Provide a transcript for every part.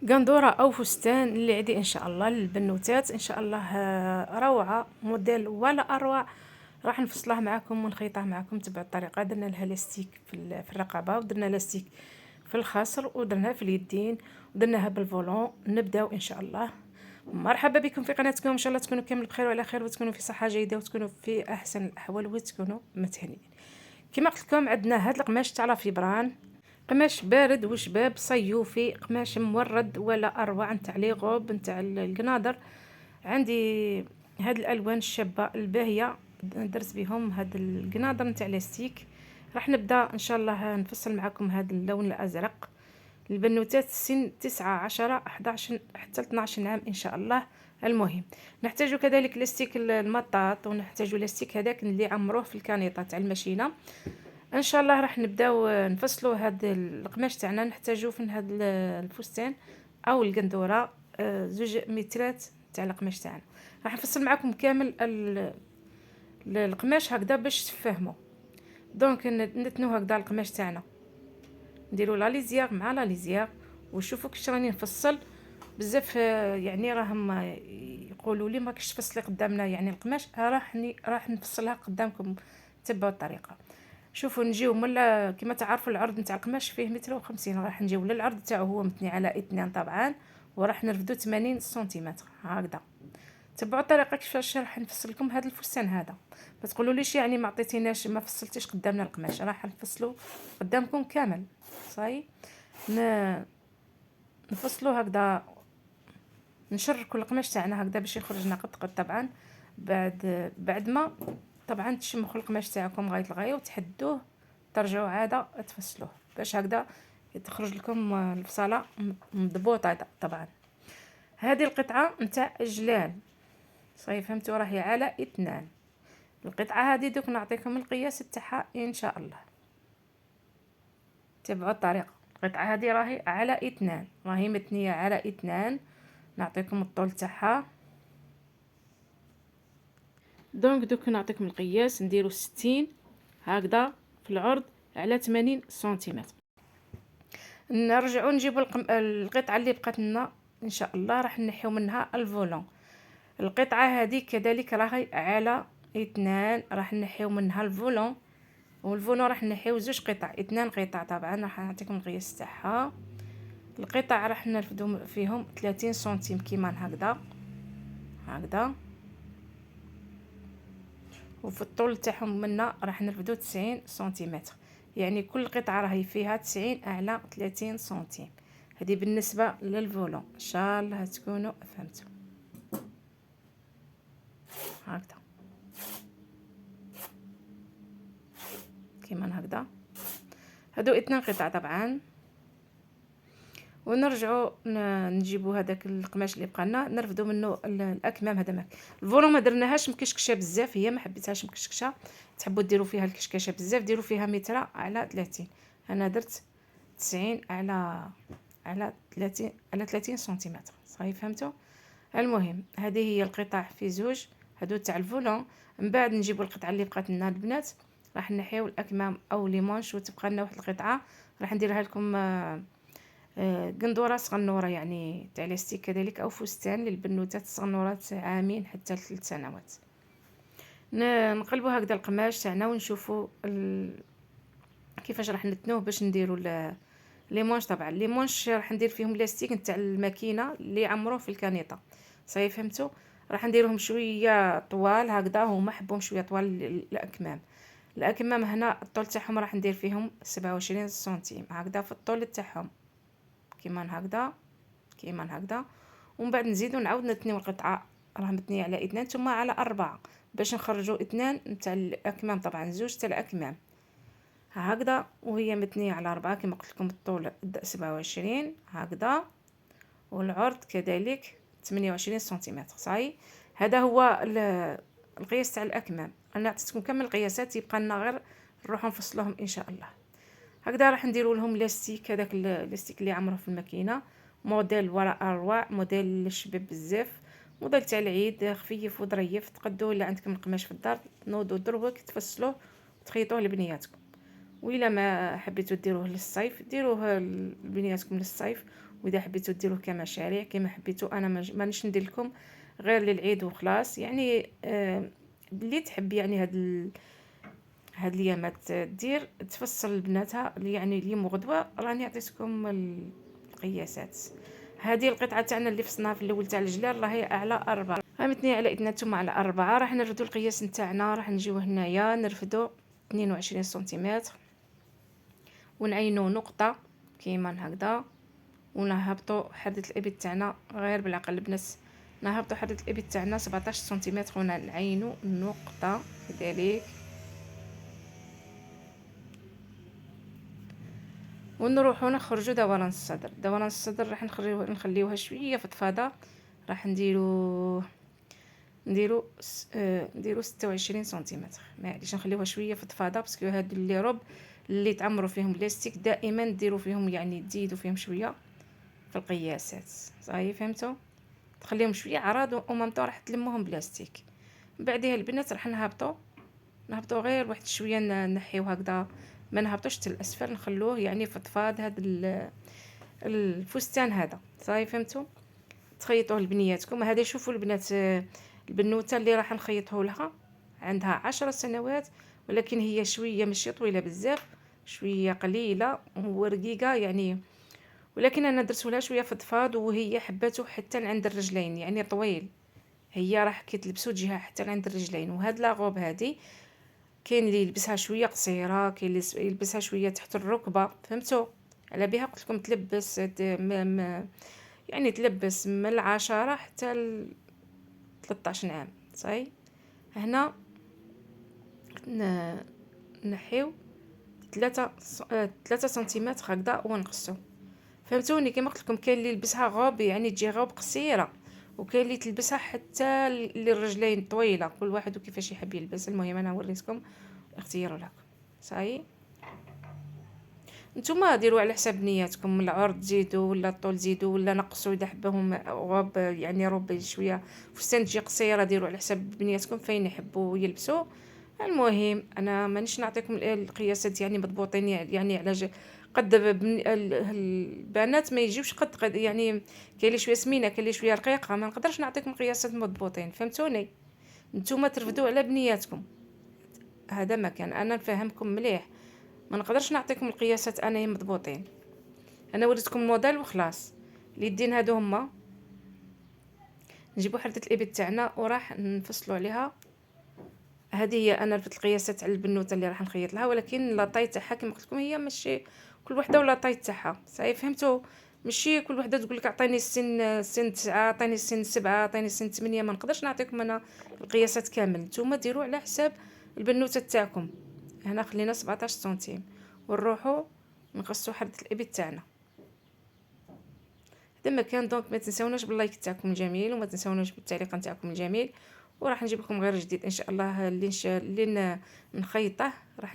قندورة او فستان اللي عندي ان شاء الله للبنوتات ان شاء الله. روعة موديل ولا اروع. راح نفصلها معكم ونخيطها معكم. تبع الطريقة درنا لها لاستيك في الرقبة، ودرنا لاستيك في الخصر، ودرناها في اليدين، ودرناها بالفولون. نبداو ان شاء الله. مرحبا بكم في قناتكم، ان شاء الله تكونوا كامل بخير وعلى خير، وتكونوا في صحة جيدة، وتكونوا في احسن الاحوال، وتكونوا متهنين. كما قلت لكم عندنا هاد القماش تاع فيبران، قماش بارد وشباب صيوفي، قماش مورد ولا اروع نتاع لي غوب نتاع القناضر. عندي هاد الالوان الشابه الباهيه، درت بهم هاد القناضر نتاع لاستيك. راح نبدا ان شاء الله نفصل معكم هاد اللون الازرق البنوتات سن 9 10 11 حتى 12 عام ان شاء الله. المهم نحتاج كذلك لاستيك المطاط، ونحتاج لاستيك هذاك اللي عمروه في الكانيطه تاع الماشينه. ان شاء الله راح نبداو نفصلوا هاد القماش تاعنا. نحتاجو في هاد الفستان او القندوره 2 مترات تاع القماش تاعنا. راح نفصل معكم كامل القماش هكذا باش تفهموا. دونك نتنو هكذا القماش تاعنا، نديروا لا ليزياغ مع لا ليزياغ. وشوفوا كيفاش راني نفصل. بزاف يعني راهم يقولوا لي ما كاش تفصلي قدامنا يعني القماش. راح نفصلها قدامكم. تبعوا الطريقه. شوفوا نجيو من كما تعرفوا العرض نتاع القماش فيه 150 متر. راح نجيو للعرض تاعو هو متني على 2 طبعا، وراح نرفدو 80 سنتيمتر هكذا. تبعوا الطريقه كيفاش راح نفصل لكم هذا الفستان هذا. ما تقولوليش يعني ما عطيتيناش ما فصلتيش قدامنا القماش. راح نفصلوا قدامكم كامل. صاي نفصلوا هكذا، نشركوا القماش تاعنا هكذا باش يخرج نقد قد طبعا. بعد ما طبعا تشمخوا القماش تاعكم غايه الغايه وتحدوه، ترجعوا عاده تفصلوه باش هكذا تخرج لكم الفصاله مضبوطه. طبعا هذه القطعه نتاع جلال، صحيح فهمتوا، راهي على 2. القطعه هذه دوك نعطيكم القياس تاعها ان شاء الله. تبعوا الطريقه. القطعه هذه راهي على 2، راهي متنيه على 2. نعطيكم الطول تاعها. دونك دوك نعطيكم القياس. نديرو 60 هكذا في العرض على 80 سنتيمتر. نرجعوا نجيبوا القطعه اللي بقات لنا ان شاء الله. راح نحيو منها الفولون. القطعه هذه كذلك راهي على 2، راح نحيو منها الفولون. والفولون راح نحيو 2 قطع، 2 قطع طبعا. راح نعطيكم القياس تاعها. القطع راح نرفدو فيهم 30 سنتيم كيما هكذا هكذا. وفي الطول تاعهم منا راح نرفدو 90 سنتيمتر. يعني كل قطعه راهي فيها 90 على 30 سنتيم. هذه بالنسبه للفولون. ان شاء الله تكونوا فهمتوا هكذا كيما هكذا. هادو 2 قطع طبعا. ونرجعوا نجيبوا هذاك القماش اللي بقى لنا نرفدوا منه الاكمام. هذا الفولون ما درناهاش مكشكشه بزاف، هي ما حبيتهاش مكشكشه. تحبوا ديروا فيها الكشكشه بزاف ديروا فيها متر على 30. انا درت 90 على 30 سنتيمتر. صحيح فهمتوا. المهم هذه هي القطع في 2 هادو تاع الفولون. من بعد نجيبوا القطعه اللي بقات لنا البنات. راح نحيو الاكمام او لي مونش، وتبقى لنا واحد القطعه راح نديرها لكم قندوره صغنوره يعني تاع لاستيك كذلك، او فستان للبنوتات الصغنورات عامين حتى 3 سنوات. نقلبوا هكذا القماش تاعنا ونشوفوا كيفاش راح نتنوه باش نديروا لي مونش. طبعا لي مونش راح ندير فيهم لاستيك نتاع الماكينه اللي عمروه في الكانيطه. صحيح فهمتوا. راح نديرهم شويه طوال هكذا، هما حبهم شويه طوال الاكمام. الاكمام هنا الطول تاعهم راح ندير فيهم 27 سنتيم هكذا في الطول تاعهم كيما هكذا كيما هكذا. ومن بعد نزيدو نعاود نتنيو القطعه راه متنيه على 2 ثم على 4 باش نخرجوا 2 نتاع الاكمام. طبعا 2 تاع الاكمام هكذا، وهي متنيه على 4 كما قلت لكم. الطول 27 هكذا، والعرض كذلك 28 سنتيمتر. صاي هذا هو القياس تاع الاكمام. انا عطيتكم كامل القياسات، يبقى لنا غير نروحوا نفصلوهم ان شاء الله. هكذا راح نديروا لهم لاستيك، هذاك اللاستيك اللي عمره في الماكينه. موديل ولا اروع، موديل للشباب بزاف، موديل تاع العيد خفيف وظريف. تقدوه الا عندكم القماش في الدار تنوضوا دروك تفصلوه وتخيطوه لبنياتكم. وإلا ما حبيتوا ديروه للصيف ديروه لبنياتكم للصيف، واذا حبيتو ديروه كمشاريع كما حبيتو. انا مانيش ندير لكم غير للعيد وخلاص، يعني اللي تحب يعني هاد الايامات دير تفصل لبناتها، يعني اليوم وغدوه راني عطيتكم القياسات. هذه القطعه تاعنا اللي فصلناها في الاول تاع الجلال راهي على 4، متنيه على اذن نتوما على 4. راح نرفدوا القياس نتاعنا، راح نجيو هنايا نرفدوا 22 سنتيمتر ونعينوا نقطه كيما هكذا، ونهبطوا حدة الابط تاعنا غير بالعقل البنات، نهبطوا حدة الابط تاعنا 17 سنتيمتر ونعينوا نقطه كذلك، ونروحوا نخرجوا دوران الصدر. دوران الصدر راح نخليوها شويه فضفاضه، راح نديرو 26 سنتيمتر، معليش نخليوها شويه فضفاضه باسكو هادو اللي روب اللي تعمروا فيهم بلاستيك دائما ديروا فيهم يعني تزيدوا فيهم شويه في القياسات. صاي فهمتوا؟ تخليهم شويه عراض ومامطو راح تلموهم بلاستيك. بعدها البنات راح نهبطوا غير واحد شويه، نحيو هكذا، ما نهبطوش حتى الاسفل، نخلوه يعني فضفاض هذا الفستان هذا. صاي فهمتوا؟ تخيطوه لبنياتكم. هذا شوفوا البنات، البنوته اللي راح نخيطه لها عندها 10 سنوات، ولكن هي شويه ماشي طويله بزاف، شويه قليله ورقيقه يعني، ولكن انا درت لها شويه فضفاض وهي حبته حتى عند الرجلين يعني طويل. هي راح كي تلبسو تجيها حتى عند الرجلين. وهاد لاغوب هادي كاين اللي يلبسها شويه قصيره، كاين اللي يلبسها شويه تحت الركبه. فهمتوا؟ على بها قلت لكم تلبس يعني تلبس من 10 حتى 13 عام. صاي هنا نحيو 3 سنتيمتر هكذا ونقصو. فهمتوني؟ كما قلت لكم كاين اللي يلبسها غوب يعني تجي غوب قصيره، وكاين اللي تلبسها حتى للرجلين طويله، كل واحد وكيفاش يحب يلبس. المهم انا وريتكم اختياروا لكم. صاي نتوما ديروا على حساب نياتكم، العرض زيدوا ولا الطول زيدوا ولا نقصوا اذا حبهم غوب يعني روب شويه فستان تجي قصيره، ديروا على حساب نياتكم فين يحبوا يلبسوا. المهم انا مانيش نعطيكم القياسات يعني مضبوطين، يعني على قد البنات ما يجيوش قد يعني كاين اللي شويه سمينه كاين اللي شويه رقيقه، ما نقدرش نعطيكم قياسات مضبوطين. فهمتوني؟ نتوما ترفدوا على بنياتكم، هذا ما كان. انا نفهمكم مليح، ما نقدرش نعطيكم القياسات انا مضبوطين. انا وريتكم الموديل وخلاص. اليدين هادو هما نجيبوا حردة الابط تاعنا وراح نفصلوا عليها. هذه هي انا رفدت القياسات على البنوته اللي راح نخيط لها، ولكن لا طاي تاعها كما قلت لكم هي ماشي كل وحده ولا طاي تاعها. صحيح فهمتوا؟ ماشي كل وحده تقول لك اعطيني السن 9، اعطيني السن 7، اعطيني السن 8. ما نقدرش نعطيكم انا القياسات كامل، نتوما ديروا على حساب البنوته تاعكم. هنا خلينا 17 سنتيم ونروحوا نقصوا حردة الابط تاعنا. هذا ما كان. دونك ما تنساوناش باللايك تاعكم الجميل، وما تنساوناش بالتعليق نتاعكم الجميل، وراح نجيب لكم غير جديد ان شاء الله. اللي نخيطه راح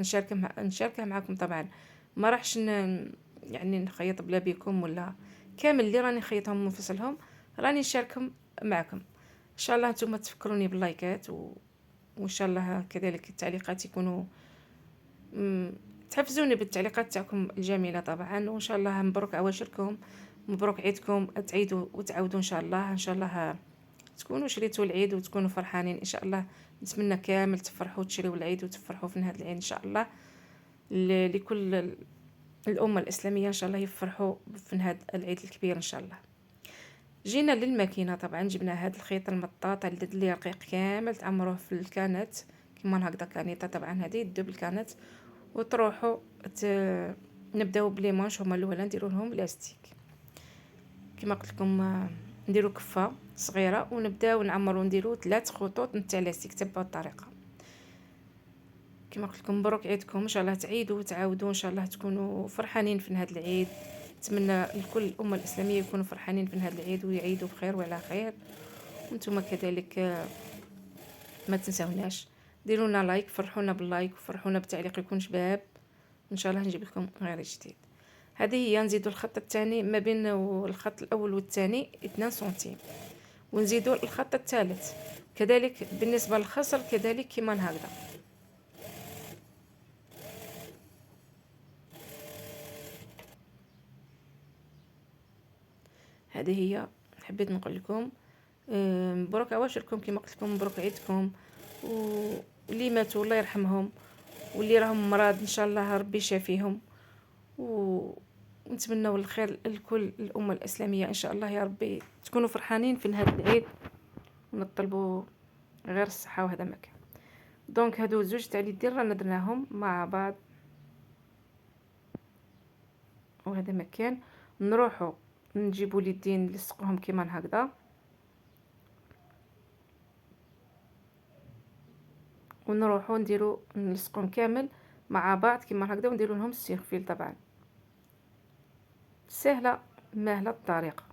نشاركه معكم طبعا. ما راحش يعني نخيط بلا بيكم، ولا كامل اللي راني نخيطهم ونفصلهم راني نشاركهم معكم. ان شاء الله نتوما تفكروني باللايكات وان شاء الله كذلك التعليقات يكونوا تحفزوني بالتعليقات تاعكم الجميله طبعا. وان شاء الله مبروك عواشركم، مبروك عيدكم، تعيدوا وتعاودوا ان شاء الله. ان شاء الله تكونوا شريتوا العيد وتكونوا فرحانين ان شاء الله. نتمنى كامل تفرحوا وتشريوا العيد وتفرحوا في هذا العيد ان شاء الله. لكل الامه الاسلاميه ان شاء الله يفرحوا في هذا العيد الكبير ان شاء الله. جينا للماكينه طبعا، جبنا هذا الخيط المطاط اللي رقيق كامل، تعمروه في الكانت كيما هكذا كانيطه طبعا، هذه الدبل كانت. وتروحوا نبداو بلي مانش هما الاولى نديروا لهم لاستيك كما قلت لكم. نديروا كفه صغيره ونبداو نعمروا، نديروا 3 خطوط نتاع لاستيك. تبعوا الطريقه كما قلت لكم. مبروك عيدكم، ان شاء الله تعيدوا وتعاودوا، ان شاء الله تكونوا فرحانين في هذا العيد. نتمنى لكل الامه الاسلاميه يكونوا فرحانين في هذا العيد ويعيدوا بخير وعلى خير. وانتم كذلك ما تنساوناش ديروا لنا لايك، فرحونا باللايك وفرحونا بالتعليق يكون شباب. ان شاء الله نجيب لكم غير جديد. هذه هي نزيدوا الخط الثاني ما بين الخط الاول والثاني 2 سنتيم، ونزيدوا الخط الثالث كذلك بالنسبه للخصر كذلك كما هكذا. هذه هي حبيت نقول لكم. مبروك عواشركم كما قلت لكم، مبروك عيدكم. واللي ماتوا الله يرحمهم، واللي راهم مرض ان شاء الله ربي يشافيهم، ونتمنوا الخير لكل الامه الاسلاميه ان شاء الله. يا ربي تكونوا فرحانين في نهار العيد، ونطلبوا غير الصحه وهذا مكان. دونك هادو زوج تاع اليدين رانا درناهم مع بعض، وهذا مكان. نروحوا نجيبوا اليدين نلصقوهم كيما هكذا، ونروحوا نديروا نلصقوهم كامل مع بعض كيما هكذا، ونديروا لهم السيرفيل. طبعا سهله ماهله الطريقه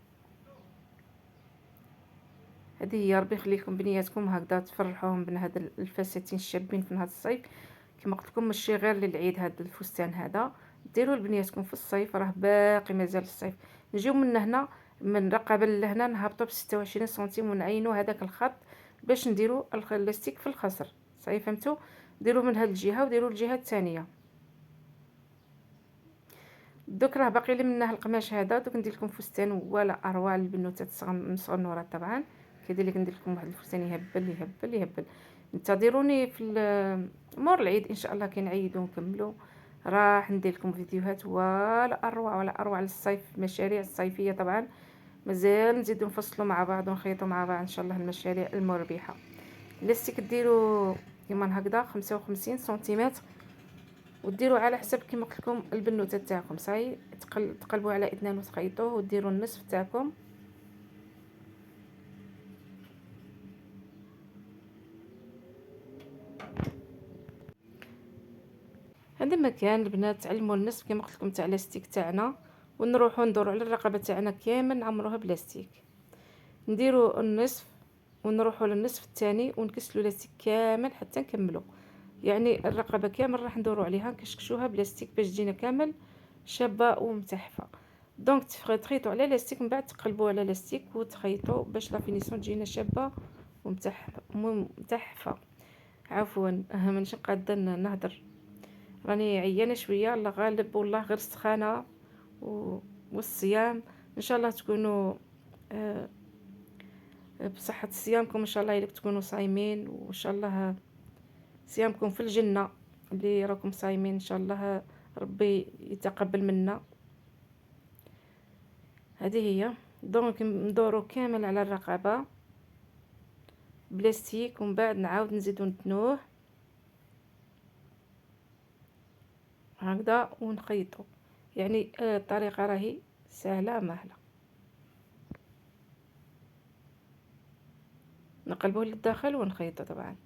هذه هي. ربي يخليكم بنياتكم هكذا، تفرحوهم بهذا الفساتين الشابين في نهار الصيف. كما قلت لكم ماشي غير للعيد، هذا الفستان هذا ديروا لبنياتكم في الصيف، راه باقي مازال الصيف. نجيو من هنا من رقبه لهنا نهبطوا ب 26 سنتيم، ونعينوا هذاك الخط باش نديروا اللاستيك في الخصر. صحيح فهمتوا؟ ديروا من هذه الجهه وديروا الجهه الثانيه. دوك راه باقي لي منه القماش هذا. دوك ندير لكم فستان ولا اروع للبنوتات الصغنورات. طبعا كذلك ندير لكم واحد الفستان يهبل يهبل يهبل. انتظروني في مور العيد ان شاء الله، كي نعيدوا ونكملوا راح ندير لكم فيديوهات ولا اروع ولا اروع للصيف، مشاريع الصيفيه. طبعا مازال نزيدوا نفصلوا مع بعض ونخيطوا مع بعض ان شاء الله المشاريع المربحه. لاستيك ديروا كيما هكذا 55 سنتيمتر، وديروا على حسب كما قلت لكم البنوته تاعكم. صاي تقلبوا على اثنان وتخيطوه، وديروا النصف تاعكم. هذا مكان البنات تعلموا النصف كما قلت لكم تاع لاستيك تاعنا، ونروحوا ندوروا على الرقبه تاعنا كامل نعمروها بلاستيك. نديروا النصف ونروحوا للنصف الثاني ونكسلوا لاستيك كامل حتى نكملوا. يعني الرقبه كامل راح ندوروا عليها نكشكشوها بلاستيك باش تجينا كامل شابه ومتحفه. دونك تخيطوا على لاستيك، من بعد تقلبوا على لاستيك وتخيطوا باش لا فينيسيون تجينا شابه ومتحفه. عفوا مانيش قاده نهضر، راني عيانه شويه، الله غالب، والله غير السخانه والصيام. ان شاء الله تكونوا بصحه صيامكم ان شاء الله، يلك تكونوا صايمين، وان شاء الله صيامكم في الجنه اللي راكم صايمين. ان شاء الله ربي يتقبل منا. هذه هي. دونك ندورو كامل على الرقبه بلاستيك، ومن بعد نعاود نزيدو نتنوه هكذا ونخيطو. يعني الطريقه راهي سهله ماهله. نقلبوه للداخل ونخيطو. طبعا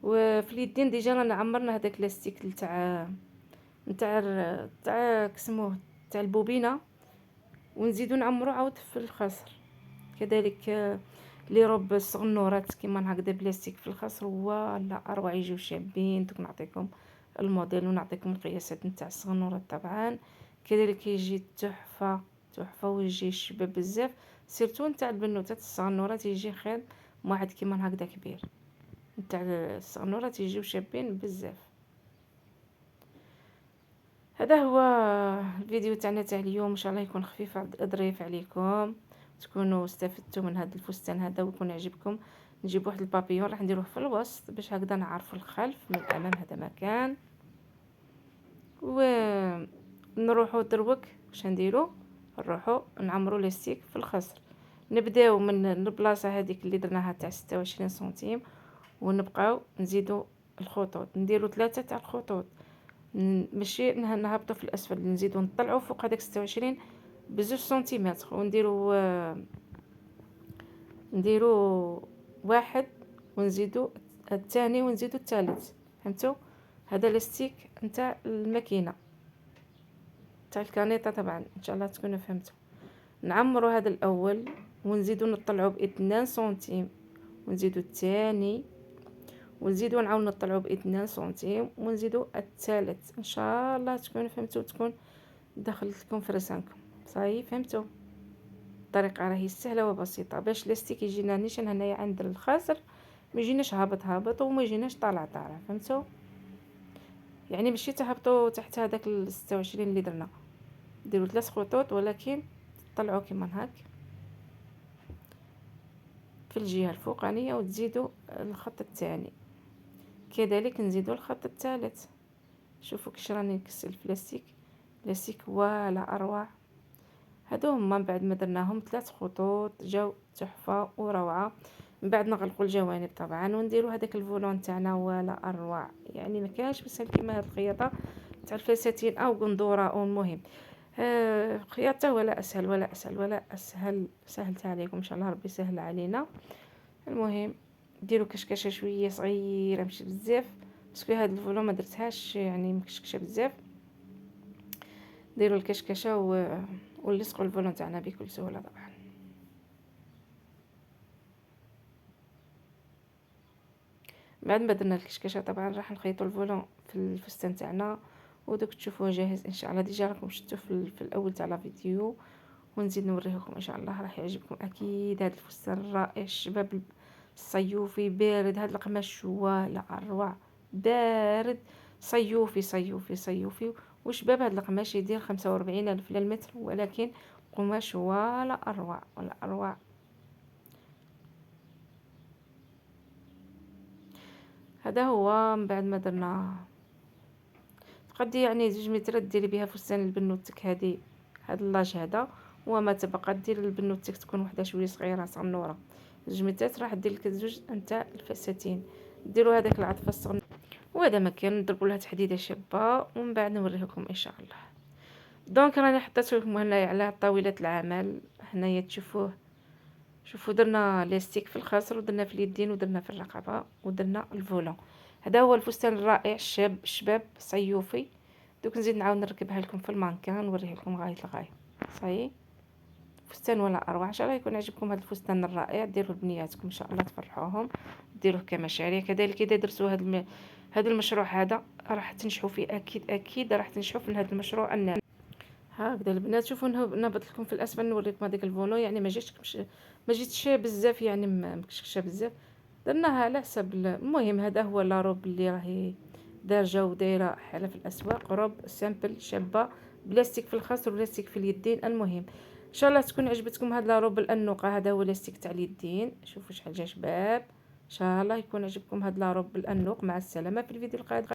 وفي اليدين ديجا رانا عمرنا هذاك اللاستيك نتاع كسموه تاع البوبينه، ونزيدو نعمرو عاود في الخصر. كذلك لي روب الصغنورات كيما هكذا بلاستيك في الخصر، ولا اروع يجيو شابين. دوك نعطيكم الموديل ونعطيكم القياسات نتاع الصغنورات. طبعا كذلك يجي تحفه تحفه، ويجي شباب بزاف، سيرتو نتاع البنوتات الصغنورات يجي خير واحد كيما هكذا كبير. نتاع الصغنورات يجيو شابين بزاف. هذا هو الفيديو تاعنا تاع اليوم، ان شاء الله يكون خفيف ظريف عليكم، تكونوا استفدتوا من هذا الفستان هذا ويكون عجبكم. نجيب واحد البابيون راح نديروه في الوسط باش هكذا نعرفوا الخلف من الامام. هذا مكان. ونروحوا دروك واش نديروا، نروحوا نعمروا لاستيك في الخصر. نبداو من البلاصه هذيك اللي درناها تاع 26 سنتيم، ونبقاو نزيدوا الخطوط. نديروا 3 تاع الخطوط، ماشي نهبطوا في الاسفل، نزيدوا نطلعوا فوق هذاك 26 بزوج سنتيمتر، نديروا واحد، ونزيدوا الثاني، ونزيدوا الثالث. فهمتوا؟ هذا لاستيك نتاع الماكينه تاع الكانيطه. طبعا ان شاء الله تكونوا فهمتوا. نعمروا هذا الاول، ونزيدوا نطلعوا ب2 سنتيم، ونزيدوا الثاني، ونزيدوا نعاود نطلعوا ب2 سنتيم، ونزيدوا الثالث. ان شاء الله تكونوا فهمتوا، تكون دخلت لكم في رسانكم. صحيح فهمتوا؟ الطريقه راهي سهله وبسيطه باش لاستيك يجينا نيشان هنايا عند الخاسر، ما يجيناش هابط هابط وما يجيناش طالع طالع. فهمتوا؟ يعني ماشي تهبطوا تحت هذاك ال 26 اللي درنا، ديروا 3 خطوط ولكن طلعوا كيما هاك في الجهه الفوقانيه، وتزيدوا الخط الثاني، كذلك نزيدوا الخط الثالث. شوفوا كيش راني نكسل البلاستيك، بلاستيك ولا اروع. هادو هما من بعد ما درناهم 3 خطوط جاو تحفه وروعه. من بعد نغلقوا الجوانب طبعا ونديروا هذاك الفولون تاعنا ولا اروع. يعني ما كانش بسهل كيما هاد الخياطه تاع الفساتين او قندوره او المهم. خياطه ولا اسهل ولا اسهل ولا اسهل. سهلت عليكم ان شاء الله، ربي يسهل علينا. المهم ديروا كشكشه شويه صغيره ماشي بزاف، باسكو هاد الفولون ما درتهاش يعني مكشكشه بزاف. ديروا الكشكشه ولصقوا الفولون تاعنا بكل سهوله. طبعا بعد ما درنا الكشكشه طبعا راح نخيطوا الفولون في الفستان تاعنا، ودوك تشوفوه جاهز ان شاء الله. ديجا راكم شفتوه في الاول تاع لا فيديو، ونزيد نوريهكم ان شاء الله. راح يعجبكم اكيد هذا الفستان الرائع الشباب الصيوفي بارد. هذا القماش ولا اروع، بارد صيوفي صيوفي صيوفي. وشباب هذا القماش يدير 45 الف للمتر، ولكن قماش ولا اروع ولا اروع. هذا هو من بعد ما درنا تقدي يعني 2 متر ديري بها فستان لبنوتك. هاد اللاج هذا، وما تبقى دير لبنوتك تكون وحده شويه صغيره صغنوره. 2 متر راح دير لك زوج انت الفساتين. ديروا هذاك العطفه الصغنون، وهذا مكان نضربوا لها تحديده شابه، ومن بعد نوريكم ان شاء الله. دونك راني حطيت لكم هنايا على طاوله العمل. هنايا تشوفوه، شوفوا درنا لاستيك في الخصر، ودرنا في اليدين، ودرنا في الرقبه، ودرنا الفولون. هذا هو الفستان الرائع شباب صيوفي. دوك نزيد نعاود نركبها لكم في المانكان نوريه لكم غايه الغايه. صاي فستان ولا اروع. ان شاء الله يكون عجبكم هذا الفستان الرائع. ديروه لبنياتكم ان شاء الله تفرحوهم، ديروه كمشاريع. كذلك اذا درتوا هذا المشروع هذا راح تنجحوا فيه اكيد اكيد. راح تنجحوا في هذا المشروع الناجح. هكذا البنات شوفوا نهبط لكم في الاسفل نوريكم هذاك الفولو. يعني ما جيتش بزاف، يعني مكشكشه بزاف. درناها على حسب المهم. هذا هو لاروب اللي راهي دارجه ودايره حاله في الاسواق. روب سامبل شابه، بلاستيك في الخصر وبلاستيك في اليدين. المهم ان شاء الله تكون عجبتكم هذا لاروب الانوقه. هذا هو لاستيك تاع اليدين. شوفوا شحال جا شباب. ان شاء الله يكون عجبكم هذا لاروب الانوق. مع السلامه في الفيديو القادم.